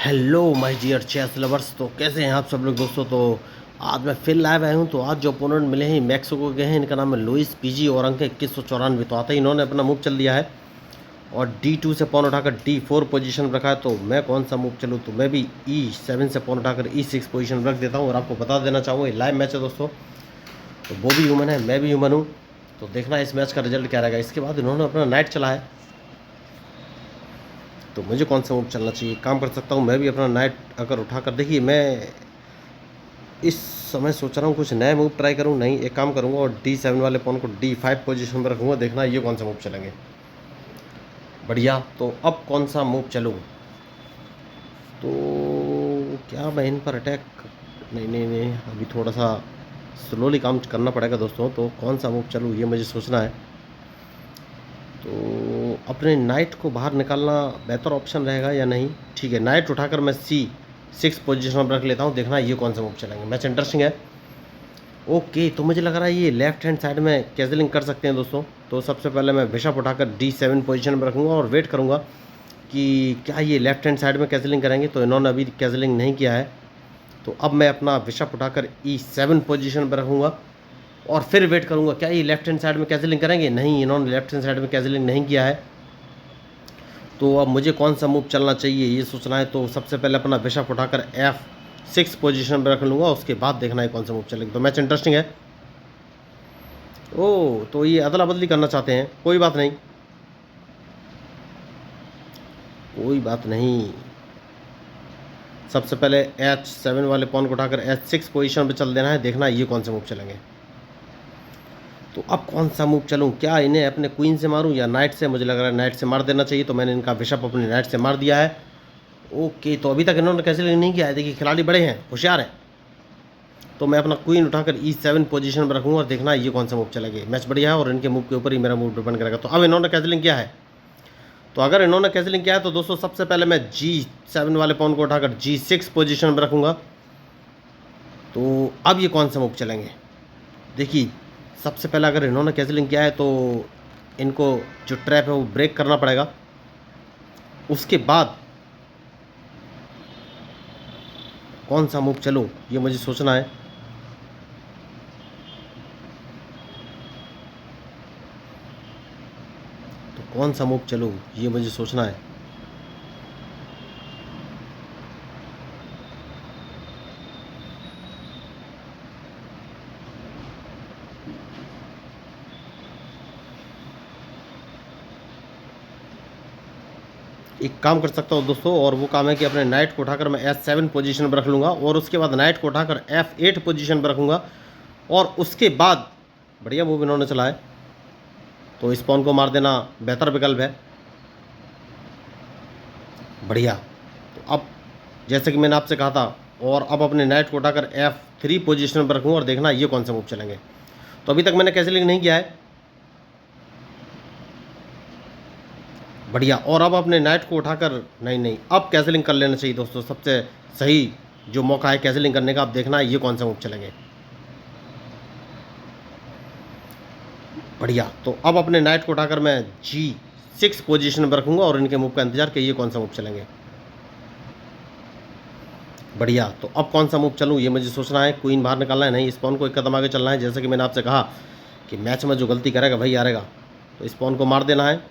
Hello my dear chess lovers. तो कैसे हैं आप सब लोग दोस्तों। तो आज मैं फिर लाइव आया हूं। तो आज जो ओपोनेंट मिले हैं मैक्सिको के हैं, इनका नाम है लुइस पीजी और अंक है 2194। तो आते ही इन्होंने अपना मूव चल दिया है और D2 से पॉन उठाकर D4 पोजीशन में रखा है। तो मैं कौन सा मूव चलूँ, तो मैं भी E7 से पॉन उठाकर E6 पोजीशन में रख देता हूँ। और आपको बता देना चाहूँगा ये लाइव मैच है दोस्तों, तो वो भी ह्यूमन है, मैं भी ह्यूमन हूँ। तो देखना इस मैच का रिजल्ट क्या रहेगा। इसके बाद इन्होंने अपना नाइट चला है, तो मुझे कौन सा मूव चलना चाहिए। काम कर सकता हूँ मैं भी अपना नाइट अगर उठाकर। देखिए मैं इस समय सोच रहा हूँ कुछ नया मूव ट्राई करूँ। नहीं, एक काम करूँगा और D7 वाले पॉन को D5 पोजीशन में रखूँगा। देखना ये कौन सा मूव चलेंगे। बढ़िया। तो अब कौन सा मूव चलूँ, तो क्या मैं इन पर अटैक, नहीं नहीं नहीं, अभी थोड़ा सा स्लोली काम करना पड़ेगा दोस्तों। तो कौन सा मूव चलूँ ये मुझे सोचना है। तो अपने नाइट को बाहर निकालना बेहतर ऑप्शन रहेगा या नहीं। ठीक है, नाइट उठाकर मैं C6 पोजीशन में रख लेता हूँ। देखना ये कौन सा मूव चलेंगे। मैच इंटरेस्टिंग है। ओके, तो मुझे लग रहा है ये लेफ्ट हैंड साइड में कैजलिंग कर सकते हैं दोस्तों। तो सबसे पहले मैं बिशप उठाकर D7 पोजीशन में रखूँगा और वेट करूँगा कि क्या ये लेफ्ट हैंड साइड में कैजलिंग करेंगे। तो इन्होंने अभी कैजलिंग नहीं किया है, तो अब मैं अपना बिशप उठाकर E7 पोजीशन पर रखूँगा और फिर वेट करूँगा क्या ये लेफ्ट हैंड साइड में कैजलिंग करेंगे। नहीं, इन्होंने लेफ्ट हैंड साइड में कैजलिंग नहीं किया है। तो अब मुझे कौन सा मूव चलना चाहिए ये सोचना है। तो सबसे पहले अपना बिशप उठाकर F6 पोजीशन पर रख लूँगा, उसके बाद देखना है कौन सा मूव चलेगा। तो मैच इंटरेस्टिंग है। ओह, तो ये अदला बदली करना चाहते हैं। कोई बात नहीं, कोई बात नहीं। सबसे पहले H7 वाले पॉन को उठाकर H6 पोजीशन पे चल देना है। देखना ये कौन से मूव चलेंगे। तो अब कौन सा मूव चलूँ, क्या इन्हें अपने क्वीन से मारूं या नाइट से। मुझे लग रहा है नाइट से मार देना चाहिए। तो मैंने इनका बिशप अपने नाइट से मार दिया है। ओके, तो अभी तक इन्होंने कैसे नहीं किया है। देखिए खिलाड़ी बड़े हैं, होशियार हैं। तो मैं अपना क्वीन उठाकर E7 पोजीशन पर रखूँगा और देखना ये कौन सा मूव चलेगा। मैच बढ़िया है और इनके मूव के ऊपर ही मेरा मूव डिपेंड करेगा। तो अब इन्होंने कैंसिलिंग किया है। तो अगर इन्होंने कैंसिलिंग किया है तो दोस्तों सबसे पहले मैं G7 वाले पॉन को उठाकर G6 पोजीशन पर रखूँगा। तो अब ये कौन सा मूव चलेंगे। देखिए सबसे पहले अगर इन्होंने कैंसिलिंग किया है तो इनको जो ट्रैप है वो ब्रेक करना पड़ेगा। उसके बाद कौन सा मूव चलूँ ये मुझे सोचना है। तो कौन सा मूव चलूँ ये मुझे सोचना है। एक काम कर सकता हूँ दोस्तों, और वो काम है कि अपने नाइट को उठाकर मैं H7 पोजीशन पर रख लूँगा और उसके बाद नाइट को उठाकर F8 पोजीशन पर रखूँगा और उसके बाद बढ़िया मूव इन्होंने चला है। तो इस पॉन को मार देना बेहतर विकल्प है। बढ़िया। तो अब जैसे कि मैंने आपसे कहा था, और अब अपने नाइट को उठाकर F3 पोजीशन पर रखूँगा और देखना ये कौन सा मूव चलेंगे। तो अभी तक मैंने कैंसिलिंग नहीं किया है। बढ़िया। और अब अपने नाइट को उठाकर, नहीं नहीं, अब कैंसिलिंग कर लेना चाहिए दोस्तों। सबसे सही जो मौका है कैंसिलिंग करने का। अब देखना है ये कौन सा मूव चलेंगे। बढ़िया। तो अब अपने नाइट को उठाकर मैं G6 पोजीशन में रखूँगा और इनके मूव का इंतजार कि ये कौन सा मूव चलेंगे। बढ़िया। तो अब कौन सा मूव चलूँ ये मुझे सोचना है। क्वीन बाहर निकालना है, नहीं इस पॉन को एक कदम आगे चलना है। जैसे कि मैंने आपसे कहा कि मैच में जो गलती करेगा वही हारेगा। तो इस पॉन को मार देना है।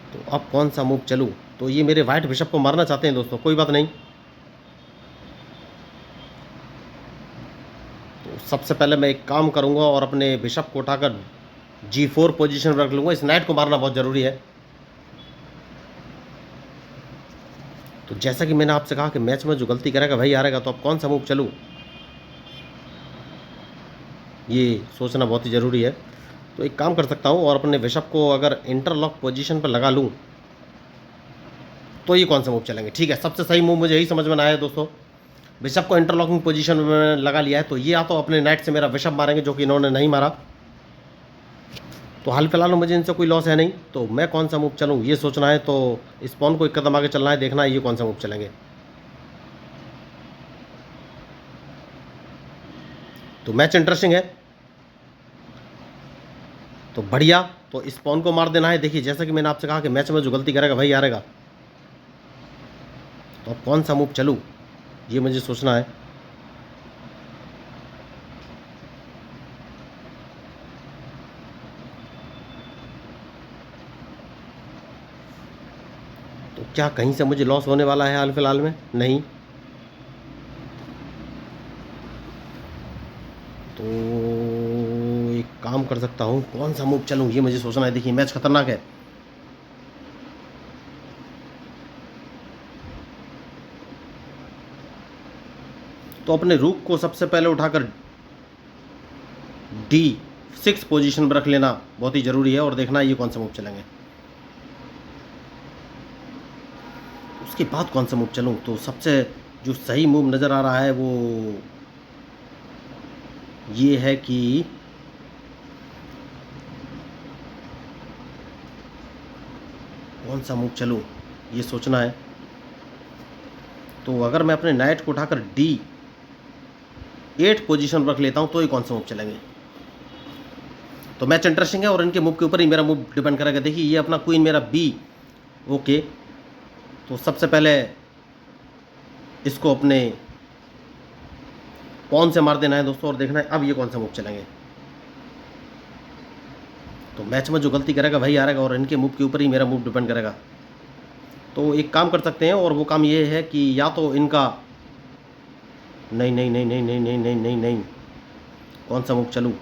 तो अब कौन सा मूव चलूँ, तो ये मेरे वाइट बिशप को मारना चाहते हैं दोस्तों। कोई बात नहीं। तो सबसे पहले मैं एक काम करूँगा और अपने बिशप को उठाकर G4 पोजीशन पर रख लूँगा। इस नाइट को मारना बहुत ज़रूरी है। तो जैसा कि मैंने आपसे कहा कि मैच में जो गलती करेगा वही हारेगा। तो अब कौन सा मूव चलूँ ये सोचना बहुत ही ज़रूरी है। तो एक काम कर सकता हूँ और अपने बिशप को अगर इंटरलॉक पोजीशन पर लगा लूँ तो ये कौन सा मूव चलेंगे। ठीक है, सबसे सही मूव मुझे यही समझ में आया है दोस्तों। बिशप को इंटरलॉकिंग पोजीशन में लगा लिया है। तो ये या तो अपने नाइट से मेरा बिशप मारेंगे, जो कि इन्होंने नहीं मारा। तो हाल फिलहाल में मुझे इनसे कोई लॉस है नहीं। तो मैं कौन सा मूव चलूँ ये सोचना है। तो इस पॉन को एक कदम आगे चलना है। देखना है ये कौन सा मूव चलेंगे। तो मैच इंटरेस्टिंग है। तो बढ़िया, तो इस पॉन को मार देना है। देखिए जैसा कि मैंने आपसे कहा कि मैच में जो गलती करेगा वही हारेगा। तो अब कौन सा मूव चलूँ ये मुझे सोचना है। तो क्या कहीं से मुझे लॉस होने वाला है हाल फिलहाल में? नहीं। तो एक काम कर सकता हूँ, कौन सा मूव चलूँ ये मुझे सोचना है। देखिए मैच खतरनाक है। तो अपने रूक को सबसे पहले उठाकर D6 पोजीशन पर रख लेना बहुत ही ज़रूरी है, और देखना ये कौन सा मूव चलेंगे। उसके बाद कौन सा मूव चलूँ, तो सबसे जो सही मूव नज़र आ रहा है वो ये है कि कौन सा मूव चलूँ ये सोचना है। तो अगर मैं अपने नाइट को उठाकर D8 पोजीशन पर रख लेता हूँ तो ये कौन सा मूव चलेंगे। तो मैच इंटरेस्टिंग है और इनके मूव के ऊपर ही मेरा मूव डिपेंड करेगा। देखिए ये अपना क्वीन मेरा B, ओके। तो सबसे पहले इसको अपने पॉन से मार देना है दोस्तों, और देखना है अब ये कौन सा मूव चलेंगे। तो मैच में जो गलती करेगा वही हारेगा, और इनके मूव के ऊपर ही मेरा मूव डिपेंड करेगा। तो एक काम कर सकते हैं, और वो काम ये है कि या तो इनका नहीं नहीं नहीं नहीं नहीं नहीं नहीं नहीं नहीं कौन सा मूव चलूँ।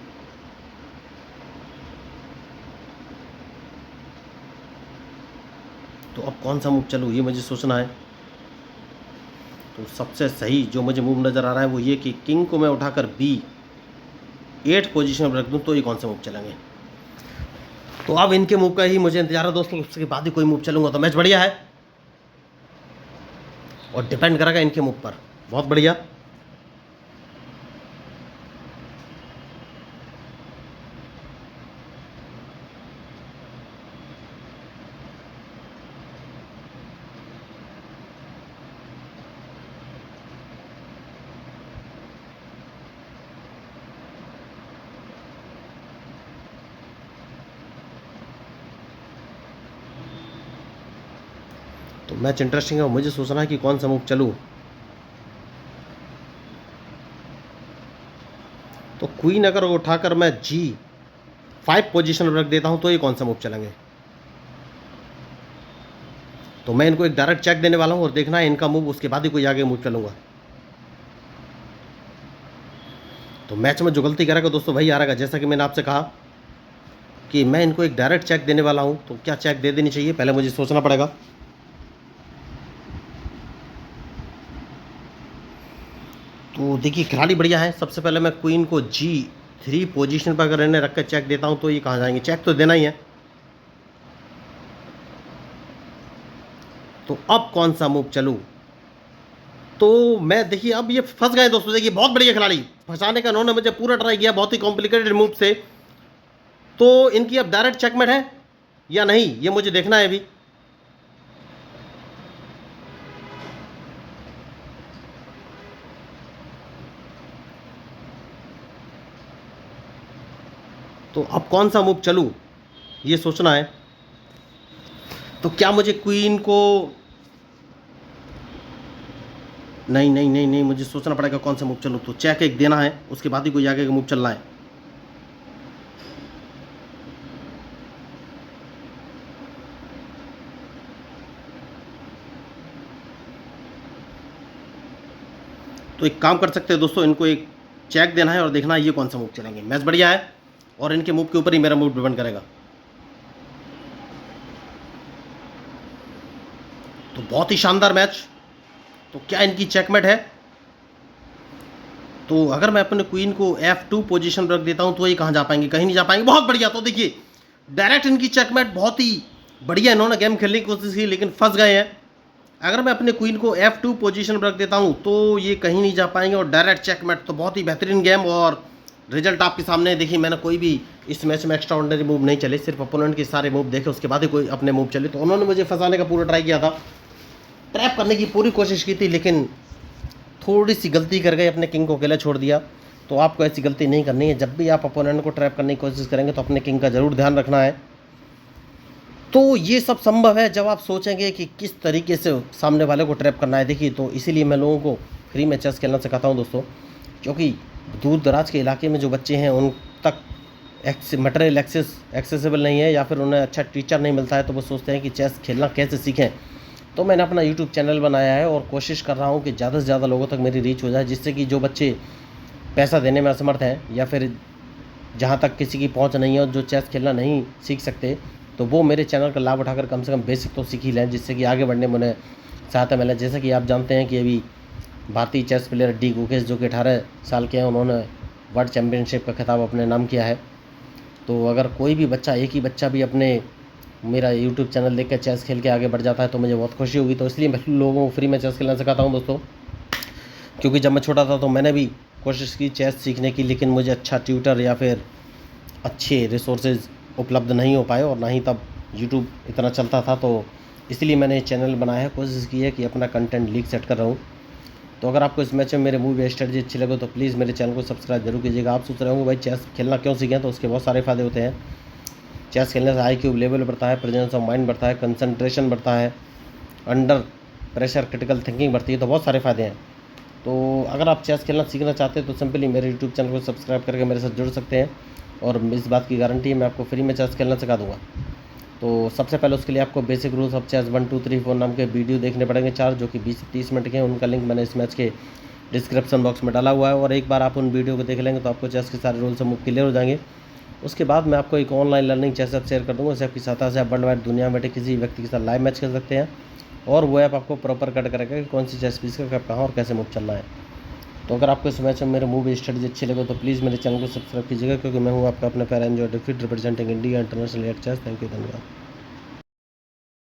तो अब कौन सा मूव चलूँ ये मुझे सोचना है। तो सबसे सही जो मुझे मूव नज़र आ रहा है वो ये कि किंग को मैं उठाकर B8 पोजीशन पर रख दूँ तो ये कौन सा मूव चलेंगे। तो अब इनके मूव का ही मुझे इंतजार है दोस्तों, उसके बाद ही कोई मूव चलूँगा। तो मैच बढ़िया है और डिपेंड करेगा इनके मूव पर। बहुत बढ़िया। तो मैच इंटरेस्टिंग है, मुझे सोचना है कि कौन सा मूव चलूँ। तो क्वीन अगर उठाकर मैं G5 पोजीशन पर रख देता हूं तो ये कौन सा मूव चलेंगे। तो मैं इनको एक डायरेक्ट चेक देने वाला हूं, और देखना है इनका मूव, उसके बाद ही कोई आगे मूव चलूंगा। तो मैच में जो गलती करेगा दोस्तों वही हारेगा। जैसा कि मैंने आपसे कहा कि मैं इनको एक डायरेक्ट चेक देने वाला हूं, तो क्या चेक दे देनी चाहिए पहले मुझे सोचना पड़ेगा। तो देखिए खिलाड़ी बढ़िया है। सबसे पहले मैं क्वीन को G3 पोजीशन पर अगर इन्हें रख कर चेक देता हूं तो ये कहाँ जाएंगे, चेक तो देना ही है। तो अब कौन सा मूव चलूं। तो मैं देखिए अब ये फंस गए दोस्तों। देखिए बहुत बढ़िया खिलाड़ी, फंसाने का इन्होंने मुझे पूरा ट्राई किया बहुत ही कॉम्प्लिकेटेड मूव से। तो इनकी अब डायरेक्ट चेकमेट है या नहीं ये मुझे देखना है अभी। तो अब कौन सा मूव चलूं ये सोचना है। तो क्या मुझे क्वीन को नहीं नहीं नहीं नहीं मुझे सोचना पड़ेगा कौन सा मूव चलूं। तो चेक एक देना है, उसके बाद ही कोई आगे का मूव चलना है। तो एक काम कर सकते हैं दोस्तों, इनको एक चेक देना है और देखना है ये कौन सा मूव चलेंगे। मैच बढ़िया है और इनके मूव के ऊपर ही मेरा मूव डिपेंड करेगा। तो बहुत ही शानदार मैच। तो क्या इनकी चेकमेट है। तो अगर मैं अपने क्वीन को F2 पोजीशन पर रख देता हूं तो ये कहाँ जा पाएंगे, कहीं नहीं जा पाएंगे। बहुत बढ़िया। तो देखिए डायरेक्ट इनकी चेकमेट, बहुत ही बढ़िया इन्होंने गेम खेलने की कोशिश की लेकिन फंस गए हैं। अगर मैं अपने क्वीन को F2 पोजीशन पर रख देता हूं तो ये कहीं नहीं जा पाएंगे और डायरेक्ट चेकमेट। तो बहुत ही बेहतरीन गेम और रिजल्ट आपके सामने है। देखिए मैंने कोई भी इस मैच में एक्स्ट्रा ऑर्डिनरी मूव नहीं चले, सिर्फ अपोनेंट के सारे मूव देखे उसके बाद ही कोई अपने मूव चले। तो उन्होंने मुझे फंसाने का पूरा ट्राई किया था, ट्रैप करने की पूरी कोशिश की थी, लेकिन थोड़ी सी गलती कर गए, अपने किंग को अकेला छोड़ दिया। तो आपको ऐसी गलती नहीं करनी है। जब भी आप अपोनेंट को ट्रैप करने की कोशिश करेंगे तो अपने किंग का ज़रूर ध्यान रखना है। तो ये सब संभव है जब आप सोचेंगे कि किस तरीके से सामने वाले को ट्रैप करना है। देखिए, तो इसीलिए मैं लोगों को फ्री में चेस खेलना सिखाता हूँ दोस्तों, क्योंकि दूर दराज के इलाके में जो बच्चे हैं उन तक मटेरियल एक्सेसिबल नहीं है, या फिर उन्हें अच्छा टीचर नहीं मिलता है, तो वो सोचते हैं कि चेस खेलना कैसे सीखें। तो मैंने अपना यूट्यूब चैनल बनाया है और कोशिश कर रहा हूँ कि ज़्यादा से ज़्यादा लोगों तक मेरी रीच हो जाए, जिससे कि जो बच्चे पैसा देने में असमर्थ हैं या फिर जहाँ तक किसी की पहुँच नहीं है और जो चेस खेलना नहीं सीख सकते, तो वो मेरे चैनल का लाभ उठाकर कम से कम बेसिक तो सीख ही लें, जिससे कि आगे बढ़ने में उन्हें सहायता मिले। जैसे कि आप जानते हैं कि अभी भारतीय चेस प्लेयर डी गुकेश, जो कि 18 साल के हैं, उन्होंने वर्ल्ड चैम्पियनशिप का खिताब अपने नाम किया है। तो अगर कोई भी बच्चा, एक ही बच्चा भी अपने मेरा यूट्यूब चैनल देख कर चेस खेल के आगे बढ़ जाता है तो मुझे बहुत खुशी होगी। तो इसलिए मैं लोगों को फ्री में चेस खेलना सिखाता हूँ दोस्तों, क्योंकि जब मैं छोटा था तो मैंने भी कोशिश की चेस सीखने की, लेकिन मुझे अच्छा ट्यूटर या फिर अच्छे रिसोर्सेज उपलब्ध नहीं हो पाए, और ना ही तब यूट्यूब इतना चलता था। तो इसलिए मैंने चैनल बनाया है, कोशिश की है कि अपना कंटेंट लीक सेट कर रहा हूँ। तो अगर आपको इस मैच में मेरे मूवी स्ट्रेटजी अच्छी लगे तो प्लीज़ मेरे चैनल को सब्सक्राइब जरूर कीजिएगा। आप सोच रहे होंगे भाई चेस खेलना क्यों सीखें, तो उसके बहुत सारे फ़ायदे होते हैं। चेस खेलने से IQ लेवल बढ़ता है, प्रेजेंस ऑफ माइंड बढ़ता है, कंसंट्रेशन बढ़ता है, अंडर प्रेशर क्रिटिकल थिंकिंग बढ़ती है, तो बहुत सारे फ़ायदे हैं। तो अगर आप चेस खेलना सीखना चाहते हैं तो सिंपली मेरे यूट्यूब चैनल को सब्सक्राइब करके मेरे साथ जुड़ सकते हैं, और इस बात की गारंटी है मैं आपको फ्री में चेस खेलना सिखा दूँगा। तो सबसे पहले उसके लिए आपको बेसिक रूल्स ऑफ चेस 1 2 3 4 नाम के वीडियो देखने पड़ेंगे, 4, जो कि 20 से 30 मिनट के हैं। उनका लिंक मैंने इस मैच के डिस्क्रिप्शन बॉक्स में डाला हुआ है, और एक बार आप उन वीडियो को देख लेंगे तो आपको चेस के सारे रूल्स सब क्लियर हो जाएंगे। उसके बाद मैं आपको एक online learning chess app share कर दूँगा। इस ऐप की सहायता से आप वर्ल्ड वाइड दुनिया में बैठे किसी व्यक्ति के साथ लाइव मैच खेल सकते हैं, और वो ऐप आपको प्रॉपर गाइड करेगा कि कौन सी चेस पीस का कब कहाँ और कैसे मूव चलना है। तो अगर आपको इस मैच में मेरे मूवी स्ट्रेटजी अच्छी लगे तो प्लीज़ मेरे चैनल को सब्सक्राइब कीजिएगा, क्योंकि मैं हूँ आपका अपना प्यारा एंजॉय डिफीट representing India international at chess. Thank you, धन्यवाद।